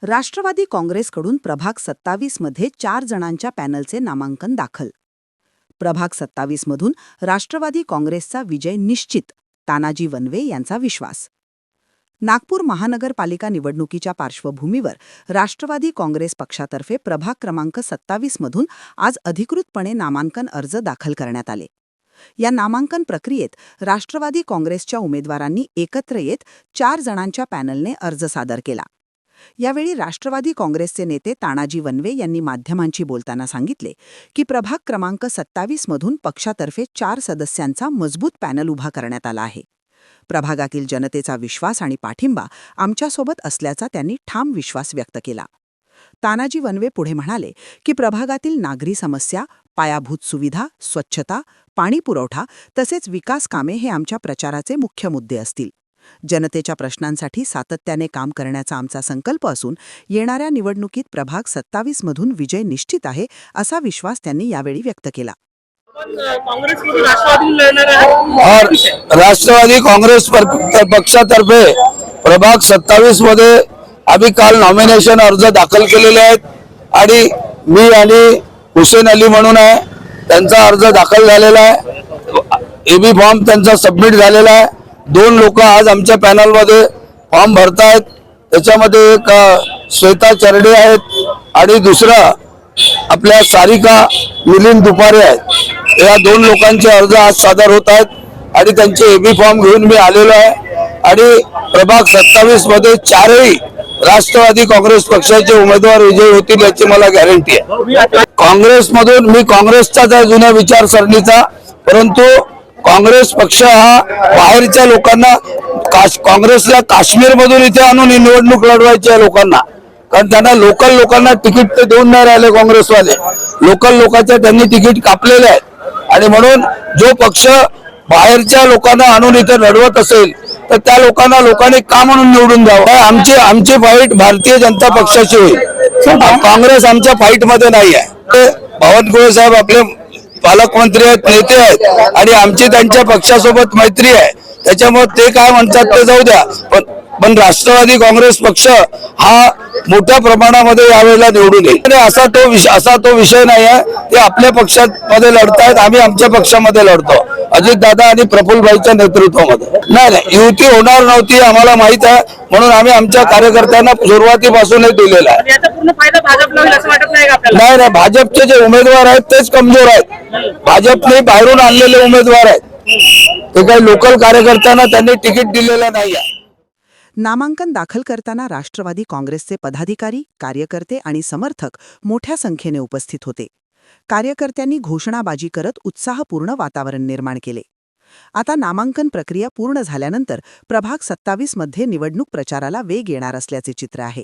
राष्ट्रवादी काँग्रेसकडून प्रभाग 27 मध्ये 4 जणांच्या पॅनलचे नामांकन दाखल. प्रभाग 27 मधून राष्ट्रवादी काँग्रेसचा विजय निश्चित, तानाजी वनवे यांचा विश्वास. नागपूर महानगरपालिका निवडणुकीच्या पार्श्वभूमीवर राष्ट्रवादी काँग्रेस पक्षातर्फे प्रभाग क्रमांक 27 मधून आज अधिकृतपणे नामांकन अर्ज दाखल करण्यात आले. या नामांकन प्रक्रियेत राष्ट्रवादी काँग्रेसच्या उमेदवारांनी एकत्र येत 4 जणांच्या पॅनलने अर्ज सादर केला. यावेळी राष्ट्रवादी काँग्रेसचे नेते तानाजी वनवे यांनी माध्यमांशी बोलताना सांगितले की प्रभाग क्रमांक 27 मधून पक्षातर्फे 4 सदस्यांचा मजबूत पॅनल उभा करण्यात आला आहे. प्रभागातील जनतेचा विश्वास आणि पाठिंबा आमच्यासोबत असल्याचा त्यांनी ठाम विश्वास व्यक्त केला. तानाजी वनवे पुढे म्हणाले की प्रभागातील नागरी समस्या, पायाभूत सुविधा, स्वच्छता, पाणी पुरवठा तसेच विकास कामे हे आमच्या प्रचाराचे मुख्य मुद्दे असतील. जनतेच्या प्रश्नांसाठी सातत्याने काम करण्याचा आमचा संकल्प असून येणाऱ्या निवडणुकीत प्रभाग 27 मधून विजय निश्चित आहे, असा विश्वास त्यांनी यावेळी व्यक्त केला. राष्ट्रवादी काँग्रेस पक्षातर्फे प्रभाग 27 मध्ये आम्ही काल नॉमिनेशन अर्ज दाखल केलेले आहेत आणि मी आणि हुसेन अली म्हणून आहे, त्यांचा अर्ज दाखल झालेला आहे. एबी फॉर्म त्यांचा सबमिट झालेला आहे. 2 लोक आज आमच्या पॅनलमध्ये फॉर्म भरतायत. त्याच्यामध्ये एक श्वेता चरडे आहेत आणि दुसरा आपल्या सारिका मिलिंद दुपारे आहेत. या 2 लोकांचे अर्ज आज सादर होत आहेत आणि त्यांचे एबी फॉर्म घेऊन मी आलेलो आहे आणि प्रभाग 27 मध्ये 4ही राष्ट्रवादी काँग्रेस पक्षाचे उमेदवार विजयी होतील याची मला गॅरंटी आहे. काँग्रेसमधून मी काँग्रेसचाच आहे, जुन्या विचारसरणीचा, परंतु काँग्रेस पक्ष हा बाहेरच्या लोकांना काँग्रेसला काश्मीरमधून इथे आणून निवडणूक लढवायची आहे लोकांना, कारण त्यांना लोकल लोकांना तिकीट ते देऊन नाही राहिले. काँग्रेसवाले लोकल लोकांच्या त्यांनी तिकीट कापलेले आहेत आणि म्हणून जो पक्ष बाहेरच्या लोकांना आणून इथे लढवत असेल तर त्या लोकांनी का म्हणून निवडून द्यावं. आमची फाईट भारतीय जनता पक्षाची होईल. काँग्रेस आमच्या फाईट मध्ये नाही आहे. बावनकुळे साहेब आपले पालकमंत्री आहेत, नेते आहेत आणि आमची त्यांच्या पक्षासोबत मैत्री आहे. त्याच्यामुळे ते काय म्हणतात ते जाऊ द्या, पण राष्ट्रवादी काँग्रेस पक्ष हा मोठ्या प्रमाणामध्ये यावेळेला निवडून येईल. असा तो विषय नाही आहे. ते आपल्या पक्षामध्ये लढतायत, आम्ही आमच्या पक्षामध्ये लढतो, अजितदादा आणि प्रफुल्लभाईच्या नेतृत्वामध्ये. नाही, युती होणार नव्हती आम्हाला माहित आहे, म्हणून आम्ही आमच्या कार्यकर्त्यांना सुरुवातीपासूनच दिलेला आहे. नाही, भाजपचे जे उमेदवार आहेत तेच कमजोर आहेत. भाजपने बाहेरून आणलेले उमेदवार आहेत, ते काही लोकल कार्यकर्त्यांना त्यांनी तिकीट दिलेलं नाही आहे. नामांकन दाखल करताना राष्ट्रवादी काँग्रेसचे पदाधिकारी, कार्यकर्ते आणि समर्थक मोठ्या संख्येने उपस्थित होते. कार्यकर्त्यांनी घोषणाबाजी करत उत्साहपूर्ण वातावरण निर्माण केले. आता नामांकन प्रक्रिया पूर्ण झाल्यानंतर प्रभाग 27 मध्ये निवडणूक प्रचाराला वेग येणार असल्याचे चित्र आहे.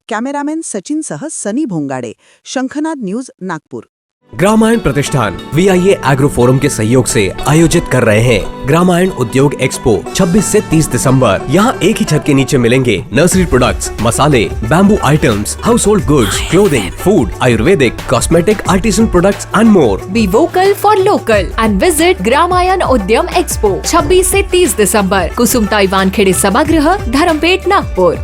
कॅमेरामॅन सचिनसह सनी भोंगाडे, शंखनाद न्यूज, नागपूर. ग्रामायण प्रतिष्ठान VIA एग्रो फोरम के सहयोग से आयोजित कर रहे हैं ग्रामायण उद्योग एक्सपो 26 से 30 दिसंबर। यहाँ एक ही छत के नीचे मिलेंगे नर्सरी प्रोडक्ट्स, मसाले, bamboo items, house hold goods, clothing, food, Ayurvedic, cosmetic, artisan products and more. Be vocal for local end visit Gramayan उद्यम एक्सपो 26 से 30 दिसंबर, कुसुमताई वानखेड़े सभागृह, धरमपेट, नागपुर।